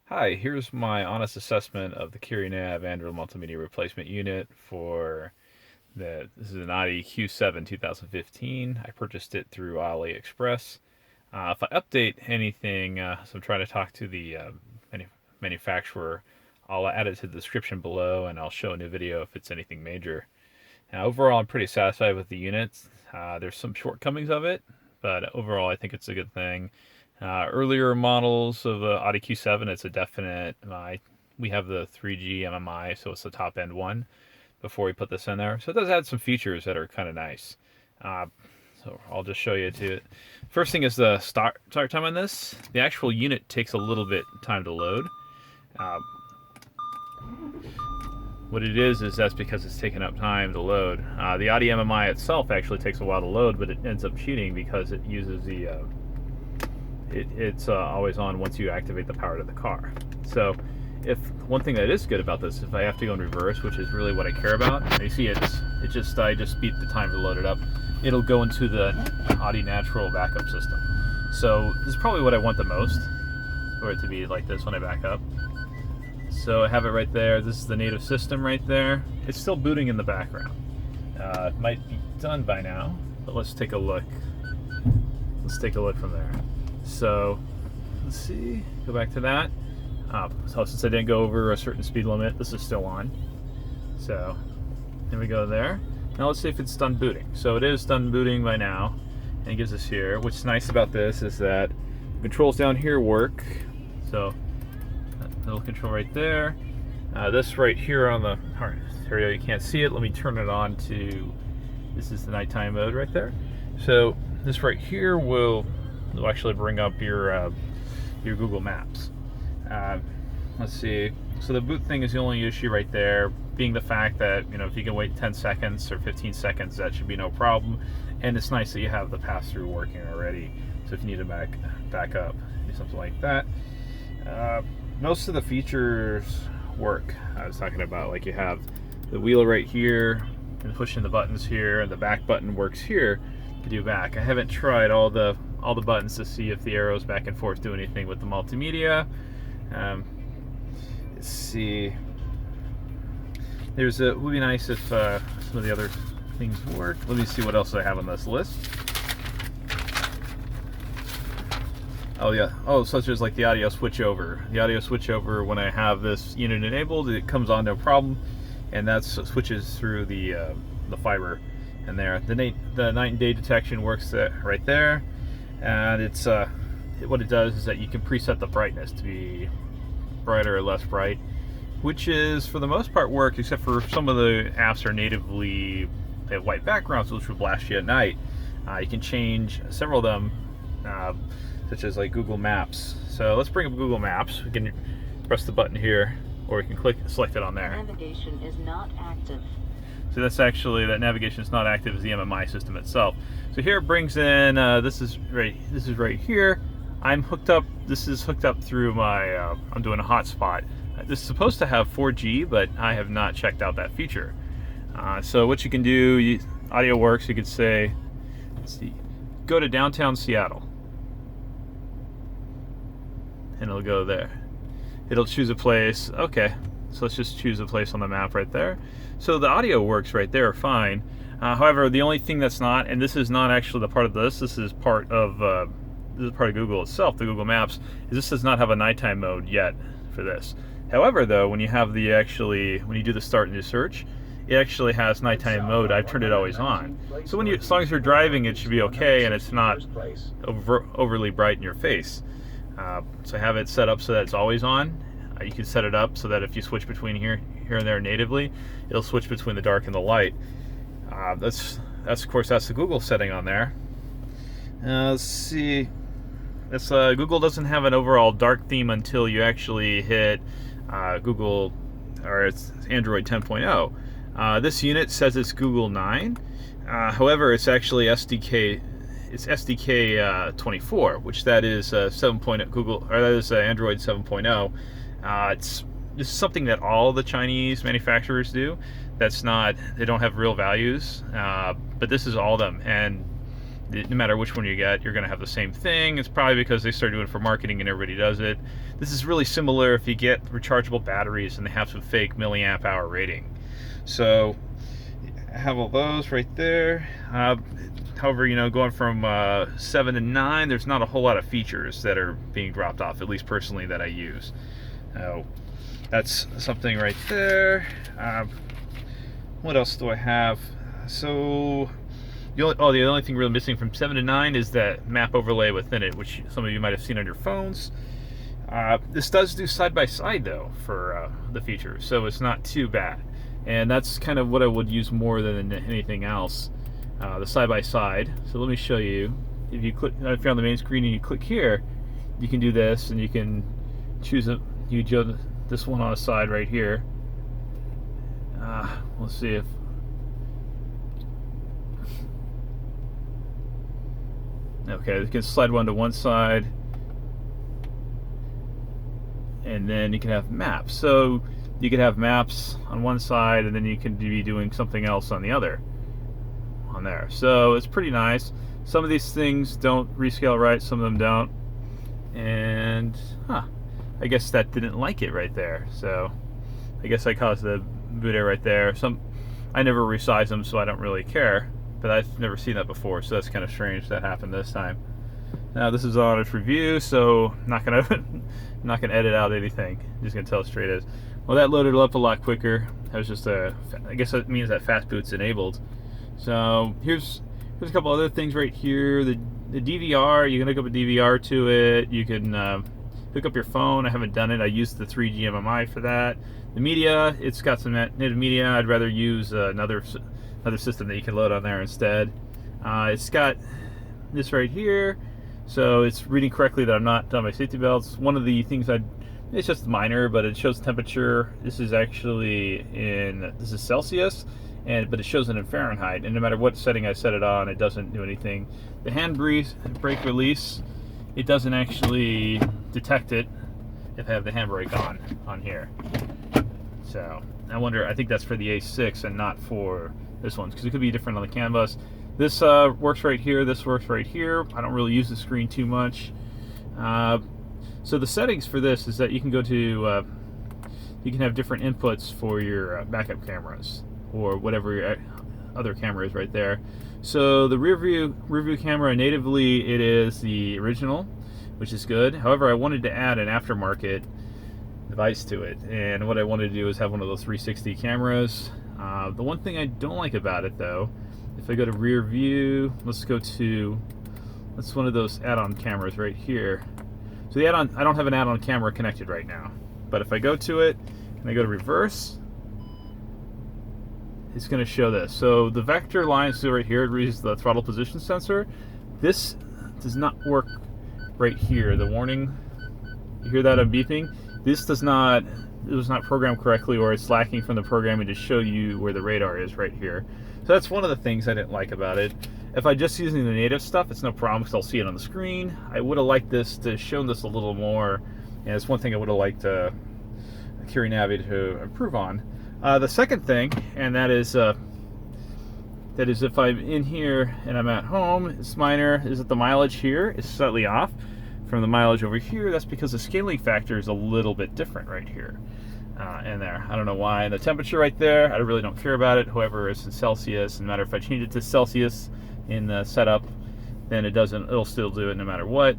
Hi, here's my honest assessment of the Kirinavi Android Multimedia Replacement Unit for this is an Audi Q7 2015. I purchased it through AliExpress. If I update anything, so I'm trying to talk to the manufacturer, I'll add it to the description below and I'll show a new video if it's anything major. Now, overall, I'm pretty satisfied with the unit. There's some shortcomings of it, but overall, I think it's a good thing. Earlier models of the Audi Q7, it's a definite. We have the 3G MMI, so it's the top end one before we put this in there. So it does add some features that are kind of nice. Uh, so I'll just show you to it. First thing is the start time on this. The actual unit takes a little bit time to load. Uh, what it is that's because it's taking up time to load. The Audi MMI itself actually takes a while to load, but it ends up cheating because it uses the it's always on once you activate the power to the car. So if one thing that is good about this, if I have to go in reverse, which is really what I care about, you see I just beat the time to load it up. It'll go into the Audi natural backup system. So this is probably what I want the most, for it to be like this when I back up. So I have it right there. This is the native system right there. It's still booting in the background. It might be done by now, but let's take a look. Let's take a look from there. So let's see, go back to that. So since I didn't go over a certain speed limit, this is still on. So here we go there. Now let's see if it's done booting. So it is done booting by now, and it gives us here. What's nice about this is that the controls down here work. So little control right there. This right here on the stereo, you can't see it. Let me turn it on to, this is the nighttime mode right there. So this right here will actually bring up your Google Maps. Let's see. So the boot thing is the only issue right there, being the fact that, if you can wait 10 seconds or 15 seconds, that should be no problem. And it's nice that you have the pass-through working already. So if you need to back up, do something like that. Most of the features work. I was talking about, like, you have the wheel right here and pushing the buttons here, and the back button works here to do back. I haven't tried all the buttons to see if the arrows back and forth do anything with the multimedia. Let's see. It would be nice if some of the other things work. Let me see what else I have on this list. Oh yeah. Oh, such as like the audio switchover. The audio switchover, when I have this unit enabled, it comes on no problem, and that switches through the fiber. And there, the night and day detection works right there, and it's what it does is that you can preset the brightness to be brighter or less bright, which is for the most part work, except for some of the apps are natively, they have white backgrounds, which will blast you at night. You can change several of them, such as like Google Maps. So let's bring up Google Maps. We can press the button here, or you can select it on there. Navigation is not active. So that's actually, that navigation is not active as the MMI system itself. So here it brings in, this is right here. I'm hooked up, this is hooked up through my, I'm doing a hotspot. This is supposed to have 4G, but I have not checked out that feature. So what you can do, audio works, you could say, let's see, go to downtown Seattle. And it'll go there. It'll choose a place. Okay, so let's just choose a place on the map right there. So the audio works right there fine. However, the only thing that's not, and this is not actually the part of this is part of Google itself, the Google Maps, is this does not have a nighttime mode yet for this. However, though, when you have when you do the start and do search, it actually has nighttime mode. I've turned it always on. So as long as you're driving, it should be okay, and it's not overly bright in your face. So I have it set up so that it's always on. You can set it up so that if you switch between here and there natively, it'll switch between the dark and the light. That's of course, that's the Google setting on there. Let's see. Google doesn't have an overall dark theme until you actually hit Google, or it's Android 10.0. This unit says it's Google 9. However, it's actually SDK. It's SDK 24, which that is 7.0 Google, or that is Android 7.0. This is something that all the Chinese manufacturers do. They don't have real values, but this is all of them. And no matter which one you get, you're going to have the same thing. It's probably because they started doing it for marketing and everybody does it. This is really similar if you get rechargeable batteries and they have some fake milliamp hour rating. So I have all those right there. However, going from 7 to 9, there's not a whole lot of features that are being dropped off, at least personally that I use. That's something right there. What else do I have? So the only thing really missing from 7 to 9 is that map overlay within it, which some of you might have seen on your phones. This does do side-by-side though for the features, so it's not too bad. And that's kind of what I would use more than anything else, the side-by-side. So let me show you. If you're on the main screen and you click here, you can do this, and you can choose this one on the side right here. Let's see if okay, you can slide one to one side, and then you can have maps. So you can have maps on one side, and then you can be doing something else on the other on there. So it's pretty nice. Some of these things don't rescale right, some of them don't, and I guess that didn't like it right there. So I guess I caused the boot error right there. I never resize them, so I don't really care, but I've never seen that before, so that's kind of strange that happened this time. Now this is on its review, so not gonna edit out anything. Just gonna tell it straight as. Well, that loaded up a lot quicker. That was just I guess that means that fast boot's enabled. So here's a couple other things right here. The DVR, you can hook up a DVR to it. You can hook up your phone. I haven't done it. I used the 3G MMI for that. The media, it's got some native media. I'd rather use another system that you can load on there instead. It's got this right here, so it's reading correctly that I'm not on my safety belts. One of the things it's just minor, but it shows temperature. This is actually this is Celsius, but it shows it in Fahrenheit, and no matter what setting I set it on, it doesn't do anything. The handbrake release, it doesn't actually detect it if I have the handbrake on here. So I think that's for the A6 and not for this one, because it could be different on the CAN bus. This works right here, this works right here. I don't really use the screen too much. So the settings for this is that you can go to, you can have different inputs for your backup cameras, or whatever your other camera is right there. So the rear view camera, natively it is the original, which is good. However, I wanted to add an aftermarket device to it, and what I wanted to do is have one of those 360 cameras. The one thing I don't like about it though, if I go to rear view, that's one of those add-on cameras right here. So the add-on, I don't have an add-on camera connected right now, but if I go to it and I go to reverse, it's going to show this. So the vector line, so right here, it reads the throttle position sensor. This does not work right here. The warning, you hear that beeping? It was not programmed correctly, or it's lacking from the programming to show you where the radar is right here. So that's one of the things I didn't like about it. If I'm just using the native stuff, it's no problem because I'll see it on the screen. I would have liked this to show this a little more, and it's one thing I would have liked Kirinavi to improve on. The second thing, and that is if I'm in here and I'm at home, it's minor, is that the mileage here is slightly off from the mileage over here. That's because the scaling factor is a little bit different right here and there. I don't know why. And the temperature right there, I really don't care about it. However, it's in Celsius. No matter if I change it to Celsius in the setup, then it'll still do it no matter what.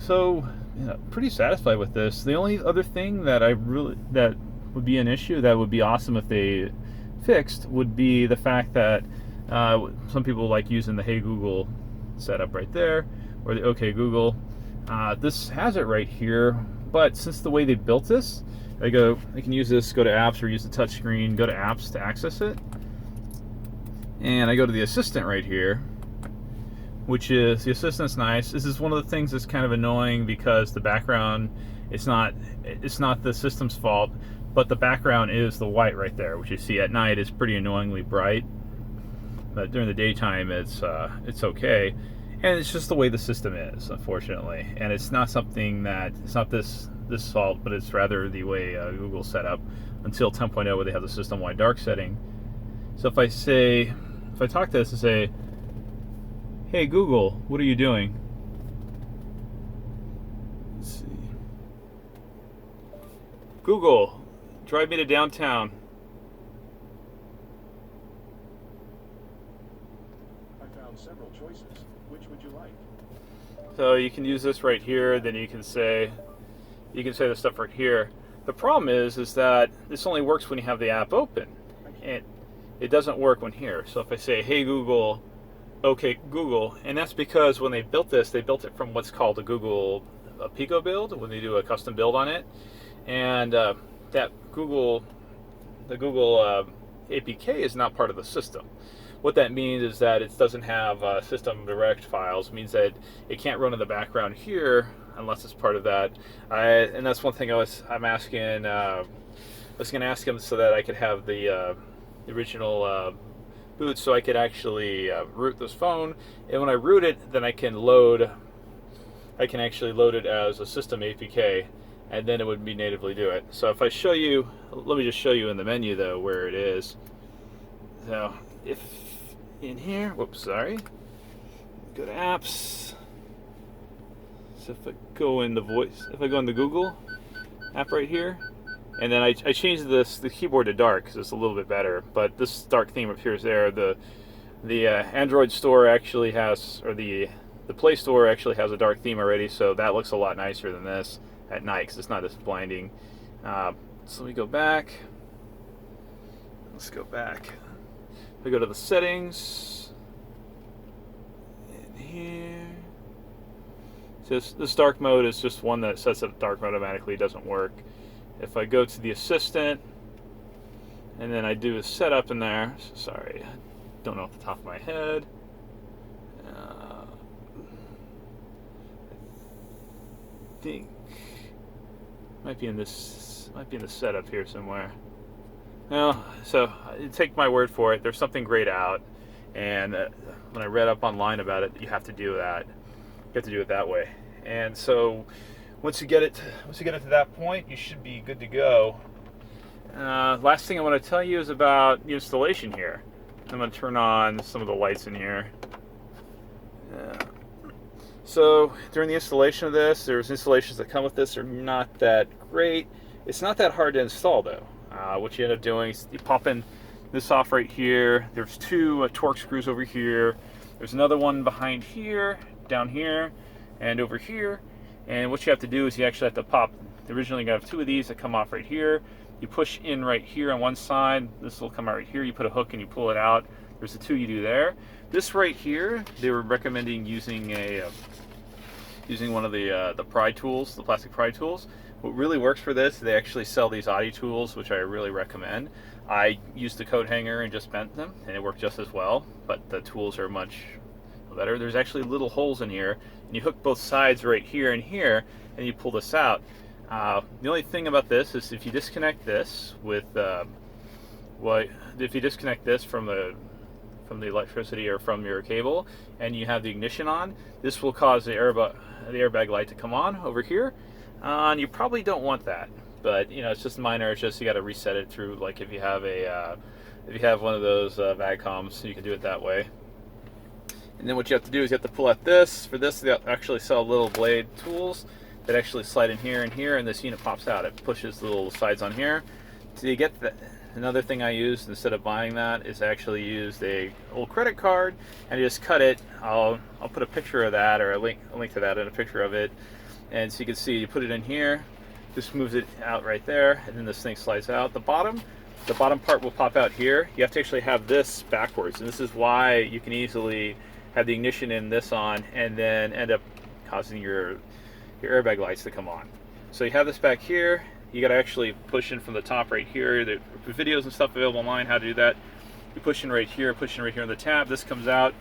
So, pretty satisfied with this. The only other thing that would be an issue that would be awesome if they fixed would be the fact that some people like using the Hey Google setup right there, or the OK Google. This has it right here, but since the way they built this, I can use this, go to apps, or use the touch screen, go to apps to access it. And I go to the assistant right here, which is, the assistant's nice. This is one of the things that's kind of annoying because the background, it's not the system's fault, but the background is the white right there, which you see at night is pretty annoyingly bright. But during the daytime, it's okay. And it's just the way the system is, unfortunately. And it's not something it's not this fault, but it's rather the way Google set up until 10.0, where they have the system-wide dark setting. So if I talk to this and say, Hey Google, what are you doing? Let's see. Google, drive me to downtown. I found several choices. Which would you like? So you can use this right here, then you can say the stuff right here. The problem is that this only works when you have the app open. And it doesn't work when here. So if I say, hey Google, okay Google, and that's because when they built this, they built it from what's called a Pico build, when they do a custom build on it. And that the Google APK is not part of the system. What that means is that it doesn't have system direct files. It means that it can't run in the background here unless it's part of that. And that's one thing I'm asking. I was going to ask him so that I could have the original boot, so I could actually root this phone. And when I root it, then I can actually load it as a system APK, and then it would be natively do it. So if I show you, let me just show you in the menu though where it is. So if in here, whoops, sorry, go to apps. So if I go in the Google app right here, and then I changed the keyboard to dark because it's a little bit better, but this dark theme appears there. The Android store actually has, or the Play Store actually has a dark theme already, so that looks a lot nicer than this at night because it's not as blinding. So let me go back. Let's go back. We go to the settings. In here. So this dark mode is just one that sets up dark mode automatically. It doesn't work. If I go to the assistant, and then I do a setup in there. Sorry, I don't know off the top of my head. I think might be in the setup here somewhere. Well, so take my word for it. There's something grayed out, and when I read up online about it, you have to do that. You have to do it that way. And so once you get it to that point, you should be good to go. Last thing I want to tell you is about the installation here. I'm going to turn on some of the lights in here. So during the installation of this, there's installations that come with this. They're not that great. It's not that hard to install though. What you end up doing is you pop in this off right here. There's two Torx screws over here. There's another one behind here, down here, and over here. And what you have to do is you actually have to pop. Originally you have two of these that come off right here. You push in right here on one side. This will come out right here. You put a hook and you pull it out. There's the two you do there. This right here, they were recommending using one of the pry tools, the plastic pry tools. What really works for this, they actually sell these AUDI tools, which I really recommend. I used the coat hanger and just bent them, and it worked just as well, but the tools are much better. There's actually little holes in here, and you hook both sides right here and here, and you pull this out. The only thing about this is if you disconnect this from the electricity or from your cable, and you have the ignition on, this will cause the airbag light to come on over here. And you probably don't want that, but it's just minor. It's just you got to reset it through, like if you have one of those VAGCOMs, you can do it that way. And then what you have to do is you have to pull out this. For this, they actually sell little blade tools that actually slide in here and here, and this unit pops out. It pushes the little sides on here. So you get that. Another thing I used instead of buying that is I actually used a old credit card and just cut it. I'll put a picture of that, or a link to that and a picture of it. And so you can see, you put it in here, this moves it out right there, and then this thing slides out. The bottom part will pop out here. You have to actually have this backwards, and this is why you can easily have the ignition in this on and then end up causing your airbag lights to come on. So you have this back here. You got to actually push in from the top right here. There are videos and stuff available online how to do that. You push in right here on the tab. This comes out.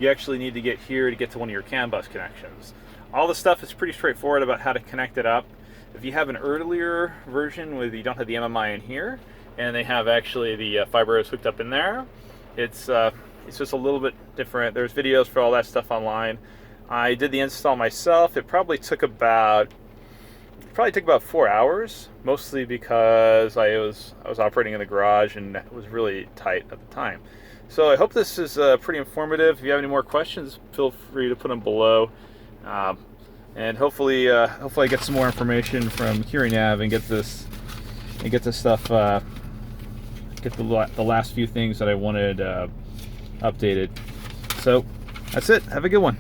You actually need to get here to get to one of your CAN bus connections. All the stuff is pretty straightforward about how to connect it up. If you have an earlier version where you don't have the MMI in here, and they have actually the fiber hooked up in there, it's just a little bit different. There's videos for all that stuff online. I did the install myself. It probably took about 4 hours, mostly because I was operating in the garage and it was really tight at the time. So I hope this is pretty informative. If you have any more questions, feel free to put them below. And hopefully I get some more information from Kirinavi and get this stuff, get the last few things that I wanted updated. So that's it. Have a good one.